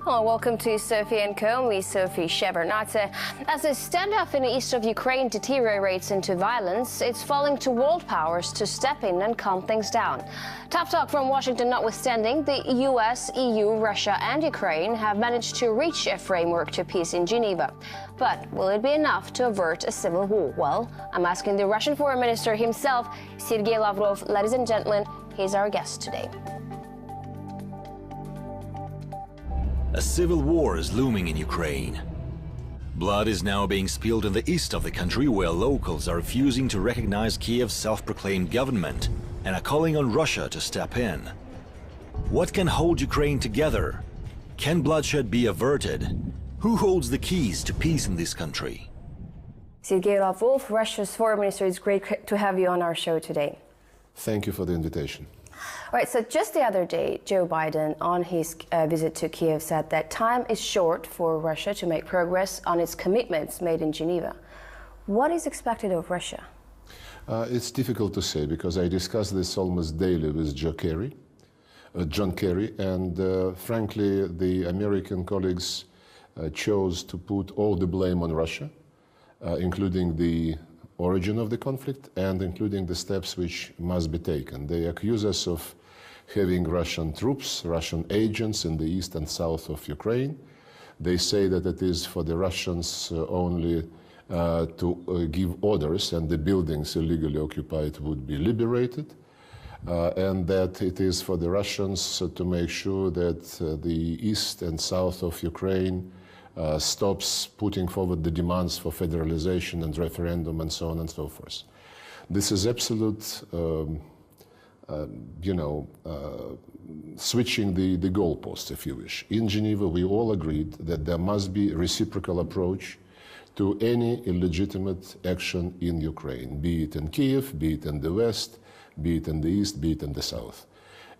Hello, welcome to Sophie & Co. I'm Sophie Shevardnadze. As the standoff in the east of Ukraine deteriorates into violence, it's falling to world powers to step in and calm things down. Tough talk from Washington notwithstanding, the US, EU, Russia and Ukraine have managed to reach a framework to peace in Geneva. But will it be enough to avert a civil war? Well, I'm asking the Russian foreign minister himself, Sergei Lavrov. Ladies and gentlemen, he's our guest today. A civil war is looming in Ukraine. Blood is now being spilled in the east of the country, where locals are refusing to recognize Kiev's self-proclaimed government and are calling on Russia to step in. What can hold Ukraine together? Can bloodshed be averted? Who holds the keys to peace in this country? Sergei Lavrov, Russia's foreign minister, it's great to have you on our show today. Thank you for the invitation. All right, so just the other day, Joe Biden, on his visit to Kiev, said that time is short for Russia to make progress on its commitments made in Geneva. What is expected of Russia? It's difficult to say, because I discuss this almost daily with John Kerry, and frankly, the American colleagues chose to put all the blame on Russia, including the origin of the conflict and including the steps which must be taken. They accuse us of having Russian troops, Russian agents in the east and south of Ukraine. They say that it is for the Russians only to give orders and the buildings illegally occupied would be liberated, and that it is for the Russians to make sure that the east and south of Ukraine stops putting forward the demands for federalization and referendum and so on and so forth. This is absolute, switching the goalposts, if you wish. In Geneva, we all agreed that there must be a reciprocal approach to any illegitimate action in Ukraine, be it in Kiev, be it in the west, be it in the east, be it in the south.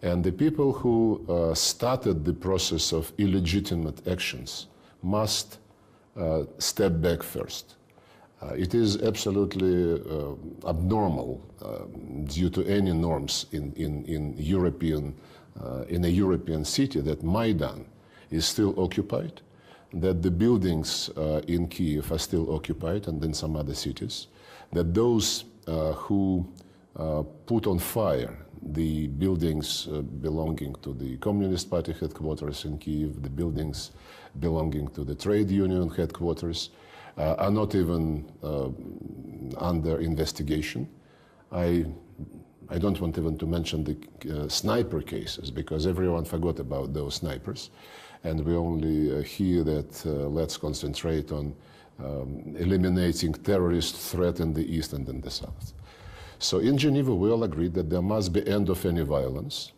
And the people who started the process of illegitimate actions must step back first. It is absolutely abnormal due to any norms in a European city that Maidan is still occupied, that the buildings in Kiev are still occupied and in some other cities, that those who put on fire the buildings belonging to the Communist Party headquarters in Kiev, the buildings belonging to the trade union headquarters, are not even under investigation. I don't want even to mention the sniper cases, because everyone forgot about those snipers, and we only hear that let's concentrate on eliminating terrorist threat in the east and in the south. So in Geneva, we all agreed that there must be end of any violence.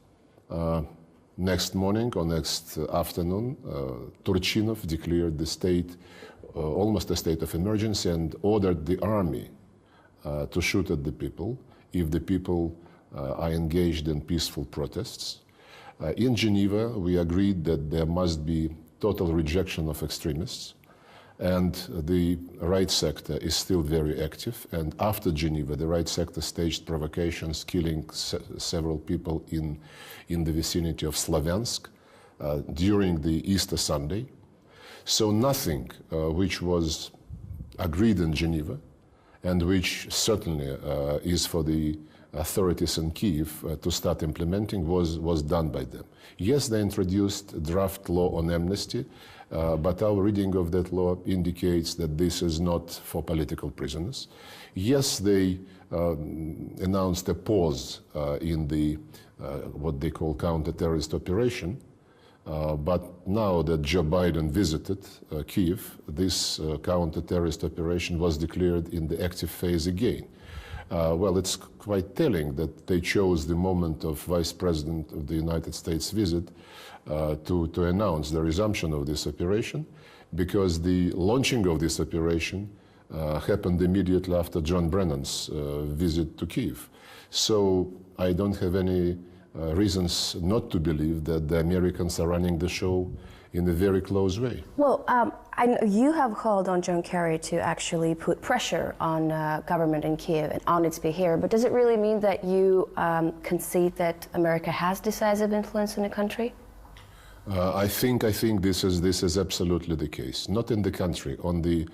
Next morning or next afternoon, Turchinov declared the state, almost a state of emergency, and ordered the army to shoot at the people if the people are engaged in peaceful protests. In Geneva, we agreed that there must be total rejection of extremists, and the right sector is still very active. And after Geneva, the right sector staged provocations, killing several people in the vicinity of Slavyansk during the Easter Sunday. So nothing which was agreed in Geneva, and which certainly is for the authorities in Kiev to start implementing, was done by them. Yes, they introduced a draft law on amnesty, but our reading of that law indicates that this is not for political prisoners. Yes, they announced a pause in the what they call counter-terrorist operation, but now that Joe Biden visited Kiev, this counter-terrorist operation was declared in the active phase again. Well, it's quite telling that they chose the moment of Vice President of the United States visit to announce the resumption of this operation, because the launching of this operation happened immediately after John Brennan's visit to Kiev. So I don't have any reasons not to believe that the Americans are running the show in a very close way. Well, I know you have called on John Kerry to actually put pressure on government in Kiev and on its behavior, but does it really mean that you concede that America has decisive influence in the country? I think this is absolutely the case. Not in the country, on the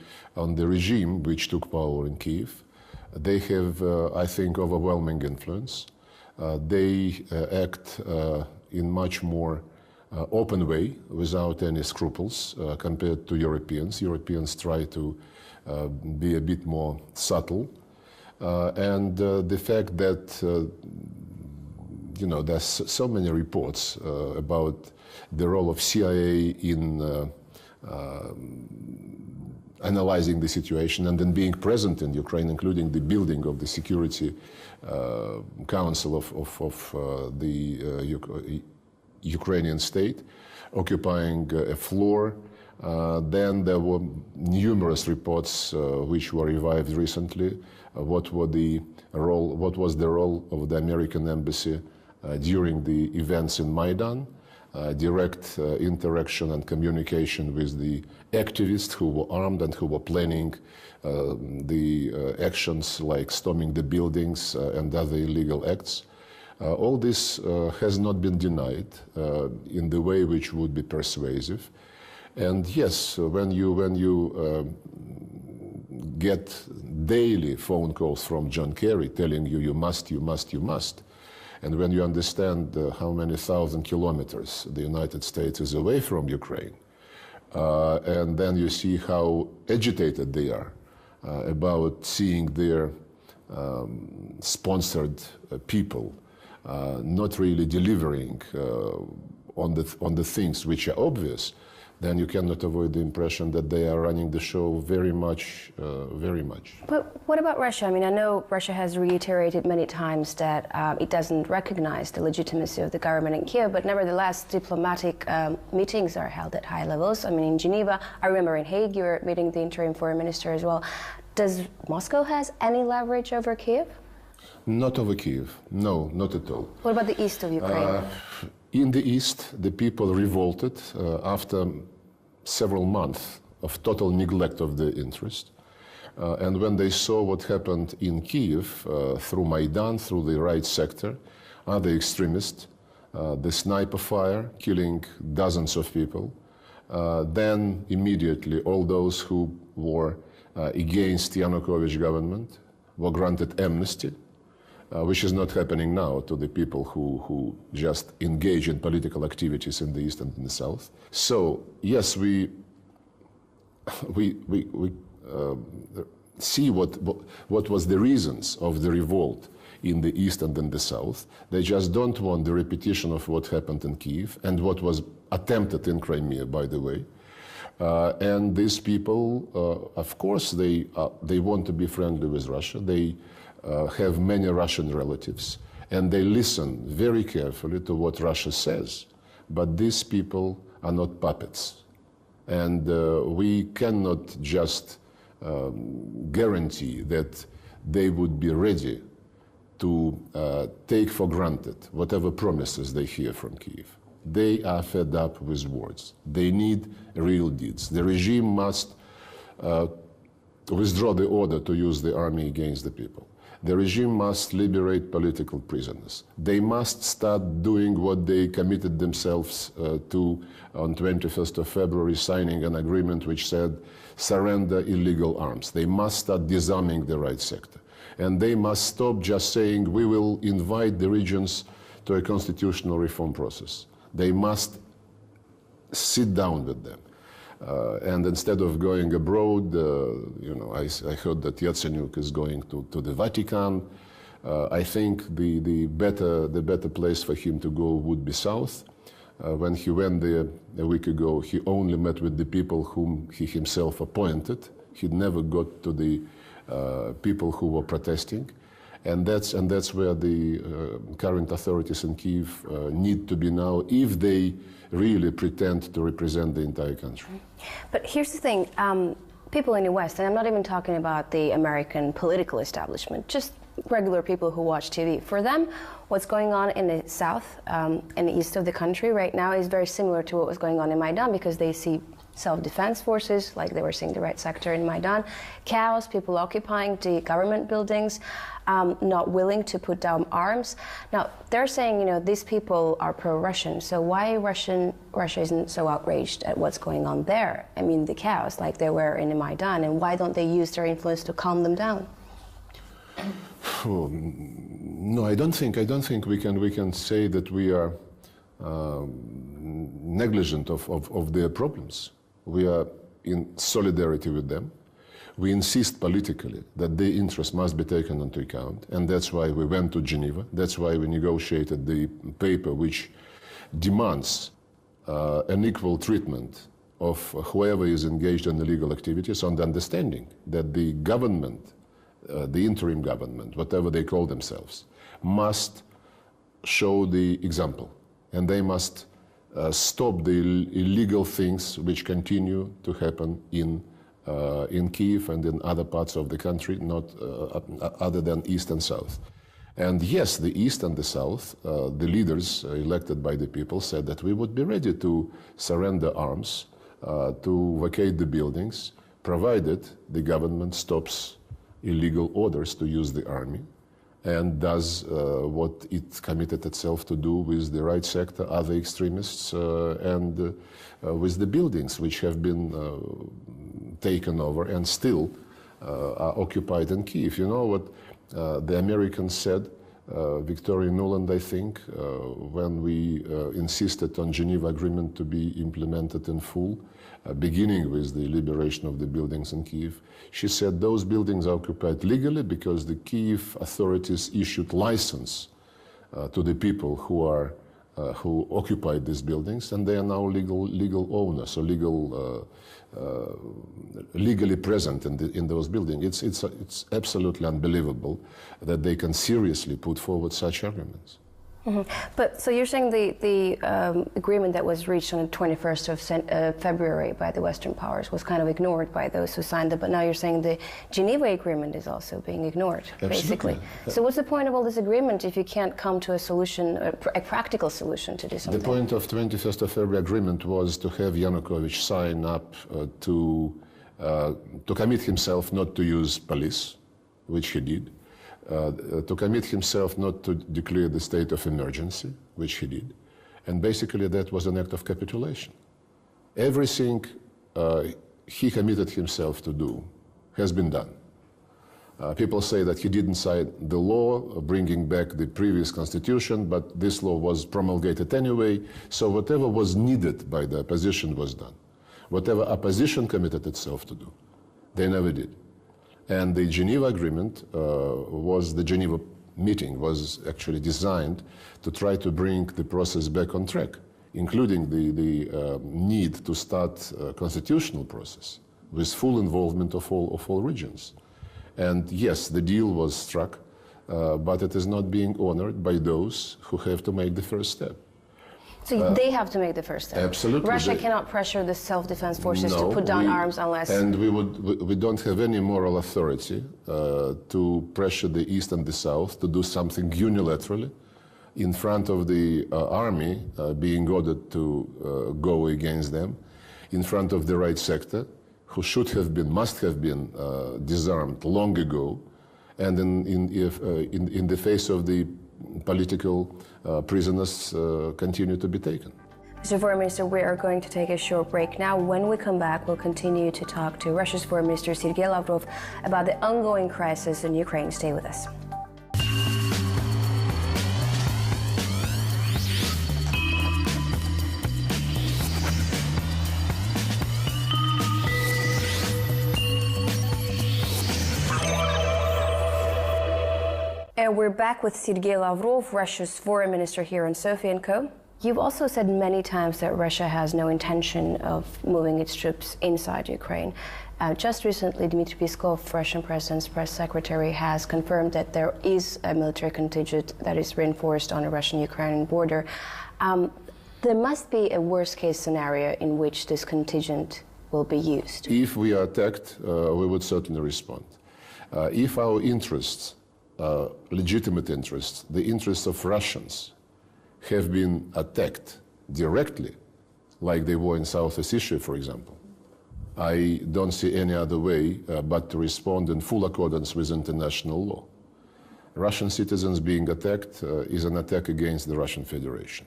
regime which took power in Kiev. They have, I think, overwhelming influence. They act in much more open way, without any scruples, compared to Europeans. Europeans try to be a bit more subtle, and the fact that there's so many reports about the role of CIA in analyzing the situation and then being present in Ukraine, including the building of the Security Council of the Ukrainian state, occupying a floor. Then there were numerous reports which were revived recently. What was the role of the American embassy during the events in Maidan? Direct interaction and communication with the activists who were armed and who were planning the actions like storming the buildings and other illegal acts. All this has not been denied in the way which would be persuasive. And yes, when you get daily phone calls from John Kerry telling you, you must, and when you understand how many thousand kilometers the United States is away from Ukraine, and then you see how agitated they are about seeing their sponsored people not really delivering on the things which are obvious, then you cannot avoid the impression that they are running the show very much. But what about Russia? I mean, I know Russia has reiterated many times that it doesn't recognize the legitimacy of the government in Kiev, but nevertheless, diplomatic meetings are held at high levels. I mean, in Geneva, I remember in Hague, you were meeting the interim foreign minister as well. Does Moscow has any leverage over Kiev? Not over Kiev, no, not at all. What about the east of Ukraine? In the east, the people revolted after several months of total neglect of the interest. And when they saw what happened in Kiev through Maidan, through the right sector, other extremists, the sniper fire killing dozens of people, then immediately all those who were against Yanukovych government were granted amnesty, which is not happening now to the people who just engage in political activities in the east and in the south. So yes, we see what was the reasons of the revolt in the east and in the south. They just don't want the repetition of what happened in Kiev and what was attempted in Crimea, by the way. And these people, of course, they want to be friendly with Russia. They have many Russian relatives, and they listen very carefully to what Russia says. But these people are not puppets. And we cannot just guarantee that they would be ready to take for granted whatever promises they hear from Kiev. They are fed up with words. They need real deeds. The regime must withdraw the order to use the army against the people. The regime must liberate political prisoners. They must start doing what they committed themselves to on 21st of February, signing an agreement which said, surrender illegal arms. They must start disarming the right sector. And they must stop just saying, we will invite the regions to a constitutional reform process. They must sit down with them. And instead of going abroad, I heard that Yatsenyuk is going to the Vatican. I think the better place for him to go would be south. When he went there a week ago, he only met with the people whom he himself appointed. He never got to the people who were protesting. And that's where the current authorities in Kiev need to be now, if they really pretend to represent the entire country. But here's the thing, people in the West, and I'm not even talking about the American political establishment, just regular people who watch TV. For them, what's going on in the south and the east of the country right now is very similar to what was going on in Maidan, because they see self-defense forces, like they were seeing the right sector in Maidan, chaos, people occupying the government buildings, not willing to put down arms. Now, they're saying, you know, these people are pro-Russian, so why Russia isn't so outraged at what's going on there? I mean, the chaos, like they were in the Maidan, and why don't they use their influence to calm them down? Oh, no, I don't think we can say that we are negligent of their problems. We are in solidarity with them. We insist politically that their interests must be taken into account, and that's why we went to Geneva. That's why we negotiated the paper which demands an equal treatment of whoever is engaged in illegal activities, on the understanding that the government, the interim government, whatever they call themselves, must show the example, and they must stop the illegal things which continue to happen in Kyiv and in other parts of the country, not other than East and South. And yes, the East and the South, the leaders elected by the people said that we would be ready to surrender arms, to vacate the buildings, provided the government stops illegal orders to use the army and does what it committed itself to do with the right sector, other extremists, and with the buildings which have been taken over and still are occupied in Kyiv. You know what the Americans said, Victoria Nuland, I think, when we insisted on Geneva Agreement to be implemented in full, beginning with the liberation of the buildings in Kyiv. She said those buildings are occupied legally because the Kyiv authorities issued license to the people who occupied these buildings, and they are now legal owners, so legally present in those buildings. It's absolutely unbelievable that they can seriously put forward such arguments. Mm-hmm. But so you're saying the agreement that was reached on the 21st of February by the Western powers was kind of ignored by those who signed it, but now you're saying the Geneva Agreement is also being ignored, basically. So what's the point of all this agreement if you can't come to a solution, a practical solution to do something? The point of 21st of February agreement was to have Yanukovych sign up to commit himself not to use police, which he did. To commit himself not to declare the state of emergency, which he did. And basically that was an act of capitulation. Everything he committed himself to do has been done. People say that he didn't sign the law bringing back the previous constitution, but this law was promulgated anyway, so whatever was needed by the opposition was done. Whatever opposition committed itself to do, they never did. And the Geneva Agreement the Geneva meeting was actually designed to try to bring the process back on track, including the need to start a constitutional process with full involvement of all regions. And yes, the deal was struck, but it is not being honored by those who have to make the first step. So they have to make the first step. Absolutely. Russia cannot pressure the self-defense forces to put down arms unless... And we don't have any moral authority to pressure the East and the South to do something unilaterally in front of the army being ordered to go against them, in front of the right sector, who must have been disarmed long ago, and in the face of the political prisoners continue to be taken. Mr. Foreign Minister, we are going to take a short break now. When we come back, we'll continue to talk to Russia's Foreign Minister Sergei Lavrov about the ongoing crisis in Ukraine. Stay with us. And we're back with Sergei Lavrov, Russia's foreign minister here in Sofia & Co. You've also said many times that Russia has no intention of moving its troops inside Ukraine. Just recently, Dmitry Peskov, Russian president's press secretary, has confirmed that there is a military contingent that is reinforced on the Russian-Ukrainian border. There must be a worst-case scenario in which this contingent will be used. If we are attacked, we would certainly respond. If our interests legitimate interests, the interests of Russians, have been attacked directly, like they were in Southeast Asia, for example, I don't see any other way but to respond in full accordance with international law. Russian citizens being attacked is an attack against the Russian Federation.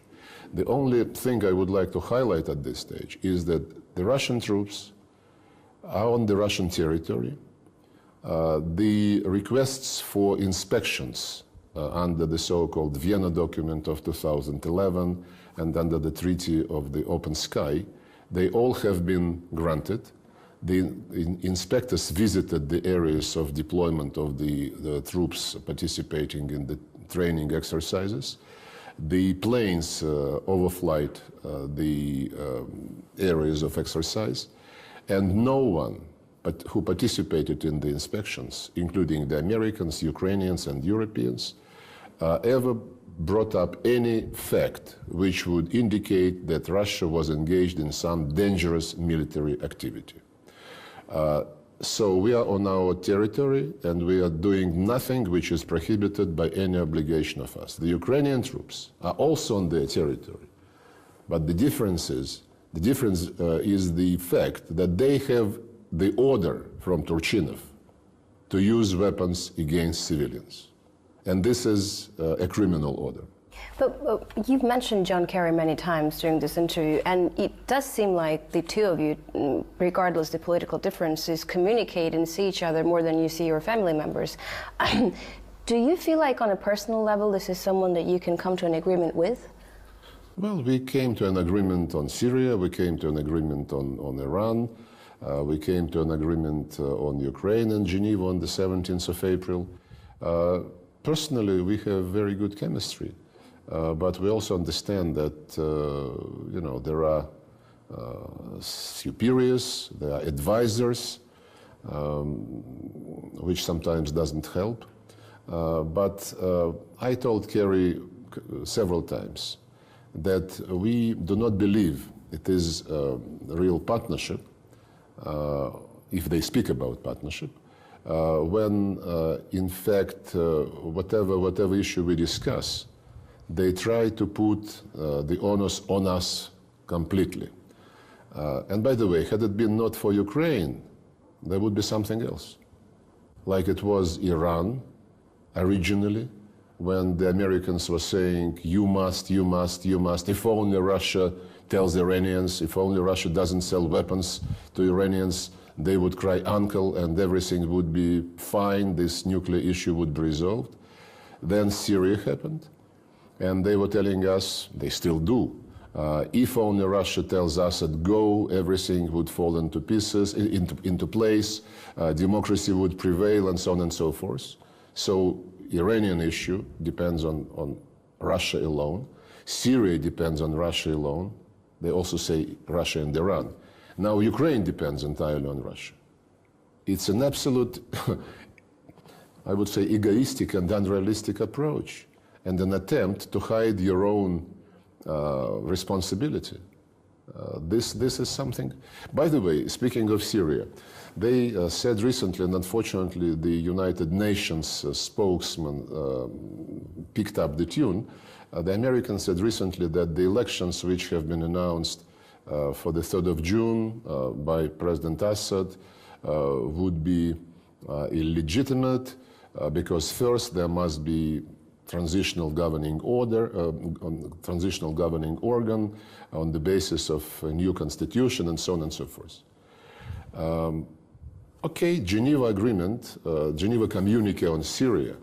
The only thing I would like to highlight at this stage is that the Russian troops are on the Russian territory. The requests for inspections under the so-called Vienna document of 2011 and under the Treaty of the Open Sky, they all have been granted. The inspectors visited the areas of deployment of the troops participating in the training exercises. The planes overflight the areas of exercise, and no one who participated in the inspections, including the Americans, Ukrainians, and Europeans, ever brought up any fact which would indicate that Russia was engaged in some dangerous military activity. So we are on our territory and we are doing nothing which is prohibited by any obligation of us. The Ukrainian troops are also on their territory, but the difference is the fact that they have the order from Turchinov to use weapons against civilians. And this is a criminal order. But you've mentioned John Kerry many times during this interview, and it does seem like the two of you, regardless of the political differences, communicate and see each other more than you see your family members. Do you feel like on a personal level this is someone that you can come to an agreement with? Well, we came to an agreement on Syria, we came to an agreement on Iran, we came to an agreement on Ukraine and Geneva on the 17th of April. Personally, we have very good chemistry. But we also understand that, you know, there are superiors, there are advisors, which sometimes doesn't help. But I told Kerry several times that we do not believe it is a real partnership, if they speak about partnership, when in fact whatever issue we discuss, they try to put the onus on us completely. And by the way, had it been not for Ukraine, there would be something else. Like it was Iran originally, when the Americans were saying, you must, if only Russia tells the Iranians, if only Russia doesn't sell weapons to Iranians, they would cry uncle and everything would be fine, this nuclear issue would be resolved. Then Syria happened. And they were telling us, they still do, if only Russia tells us that go, everything would fall into pieces, into place, democracy would prevail, and so on and so forth. So Iranian issue depends on Russia alone. Syria depends on Russia alone. They also say Russia and Iran. Now Ukraine depends entirely on Russia. It's an absolute, I would say, egoistic and unrealistic approach, and an attempt to hide your own responsibility. This is something. By the way, speaking of Syria, they said recently, and unfortunately the United Nations spokesman picked up the tune, the Americans said recently that the elections which have been announced for the 3rd of June by President Assad would be illegitimate because first there must be transitional governing organ on the basis of a new constitution and so on and so forth. Okay, Geneva Agreement, Geneva Communique on Syria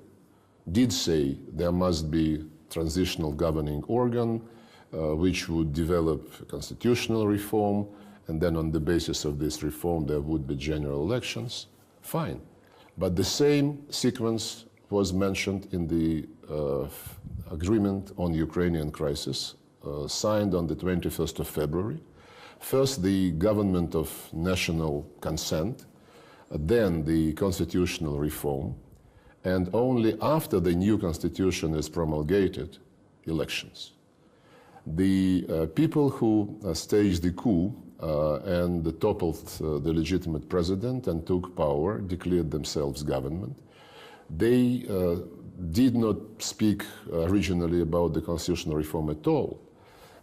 did say there must be transitional governing organ which would develop constitutional reform, and then on the basis of this reform there would be general elections. Fine. But the same sequence was mentioned in the agreement on Ukrainian crisis, signed on the 21st of February. First, the government of national consent, then the constitutional reform, and only after the new constitution is promulgated, elections. The people who staged the coup and toppled the legitimate president and took power, declared themselves government, they did not speak originally about the constitutional reform at all.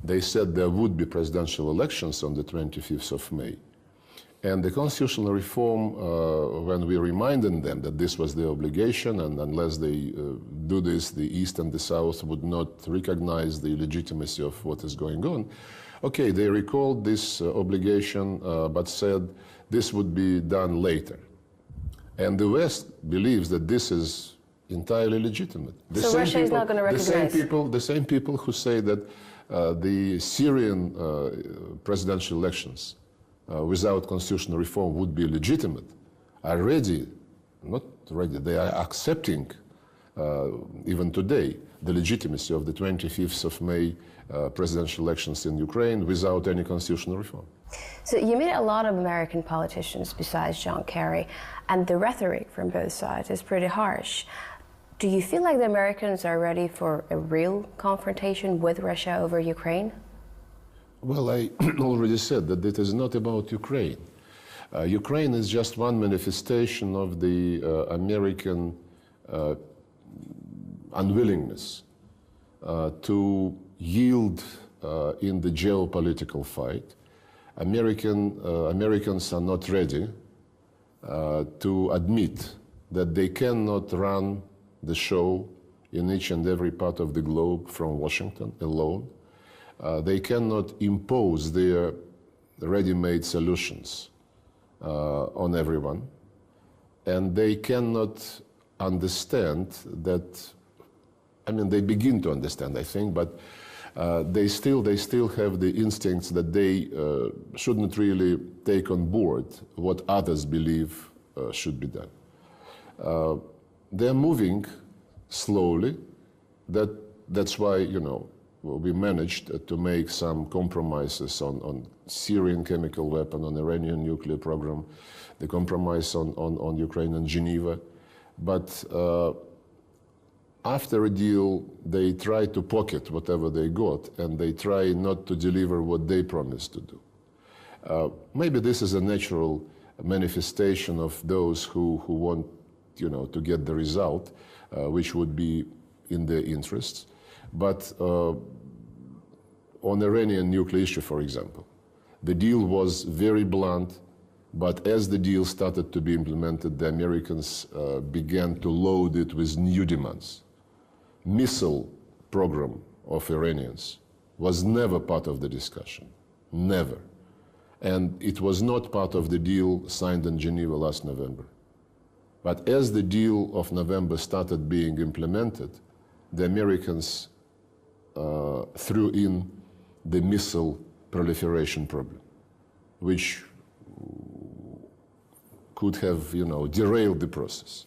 They said there would be presidential elections on the 25th of May. And the constitutional reform, when we reminded them that this was their obligation, and unless they do this, the East and the South would not recognize the legitimacy of what is going on. Okay, they recalled this obligation, but said this would be done later. And the West believes that this is entirely legitimate. So Russia is not going to recognize? The same people who say that the Syrian presidential elections without constitutional reform would be legitimate are ready, not ready, they are accepting even today the legitimacy of the 25th of May presidential elections in Ukraine without any constitutional reform. So you meet a lot of American politicians besides John Kerry, and the rhetoric from both sides is pretty harsh. Do you feel like the Americans are ready for a real confrontation with Russia over Ukraine? Well, I already said that it is not about Ukraine. Ukraine is just one manifestation of the American unwillingness to yield in the geopolitical fight. Americans are not ready to admit that they cannot run the show in each and every part of the globe from Washington alone. They cannot impose their ready-made solutions on everyone, and they cannot understand that. I mean, they begin to understand, I think, but they still have the instincts that they shouldn't really take on board what others believe should be done. They're moving slowly. That's why, you know, we managed to make some compromises on Syrian chemical weapon, on Iranian nuclear program, the compromise on Ukraine and Geneva. But after a deal, they try to pocket whatever they got, and they try not to deliver what they promised to do. Maybe this is a natural manifestation of those who want, you know, to get the result, which would be in their interests. But on Iranian nuclear issue, for example, the deal was very blunt, but as the deal started to be implemented, the Americans began to load it with new demands. Missile program of Iranians was never part of the discussion, never. And it was not part of the deal signed in Geneva last November. But as the deal of November started being implemented, the Americans threw in the missile proliferation problem, which could have, you know, derailed the process.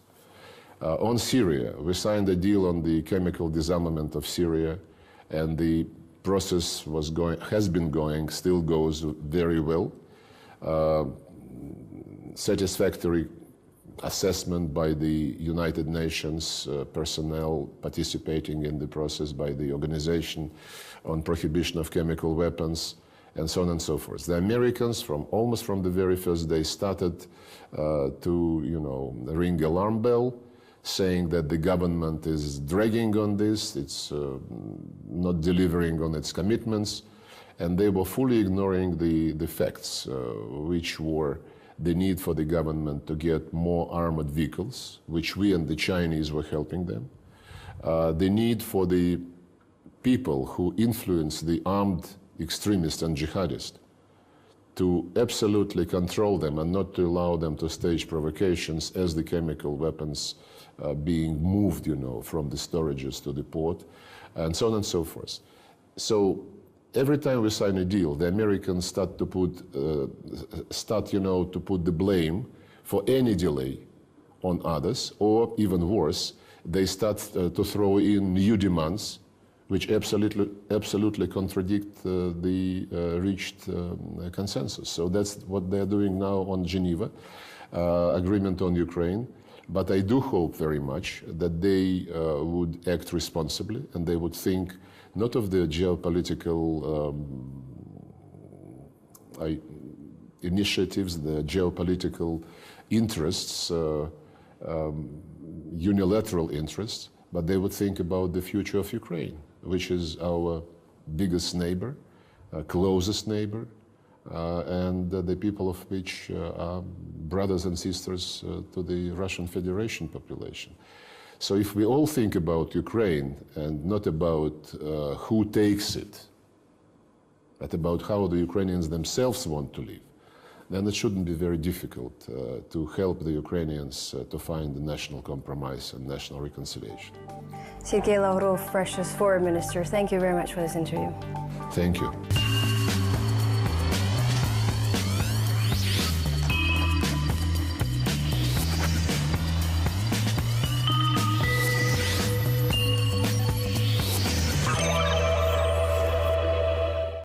On Syria, we signed a deal on the chemical disarmament of Syria, and the process has been going, still goes very well. Satisfactory assessment by the United Nations personnel participating in the process, by the Organization on Prohibition of Chemical Weapons, and so on and so forth. The Americans, almost from the very first day, started to, you know, ring alarm bell, saying that the government is dragging on this, it's not delivering on its commitments, and they were fully ignoring the facts, which were the need for the government to get more armored vehicles, which we and the Chinese were helping them, the need for the people who influence the armed extremists and jihadists to absolutely control them and not to allow them to stage provocations as the chemical weapons being moved, you know, from the storages to the port, and so on and so forth. So every time we sign a deal, the Americans start, you know, to put the blame for any delay on others, or even worse, they start to throw in new demands, which absolutely contradict the reached consensus. So that's what they're doing now on Geneva, agreement on Ukraine. But I do hope very much that they would act responsibly, and they would think not of the geopolitical initiatives, the geopolitical interests, unilateral interests, but they would think about the future of Ukraine, which is our biggest neighbor, closest neighbor, and the people of which are brothers and sisters to the Russian Federation population. So if we all think about Ukraine and not about who takes it, but about how the Ukrainians themselves want to live, then it shouldn't be very difficult to help the Ukrainians to find a national compromise and national reconciliation. Sergei Lavrov, Russia's foreign minister, thank you very much for this interview. Thank you.